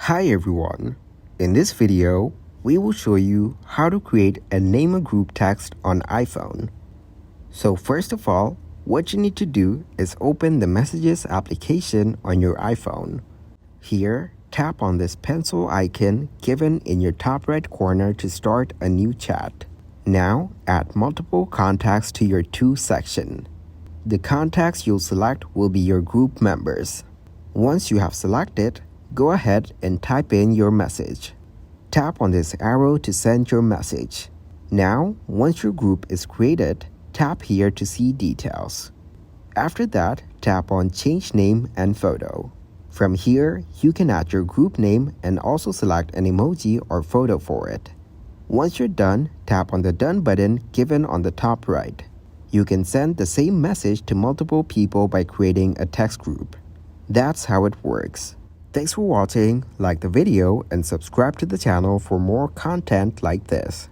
Hi everyone. In this video, we will show you how to create a name a group text on iPhone. So first of all, what you need to do is open the Messages application on your iPhone. Here, tap on this pencil icon given in your top right corner to start a new chat. Now, add multiple contacts to your To section. The contacts you'll select will be your group members. Once you have selected, go ahead and type in your message. Tap on this arrow to send your message. Now, once your group is created, tap here to see details. After that, tap on Change Name and Photo. From here, you can add your group name and also select an emoji or photo for it. Once you're done, tap on the Done button given on the top right. You can send the same message to multiple people by creating a text group. That's how it works. Thanks for watching, like the video and subscribe to the channel for more content like this.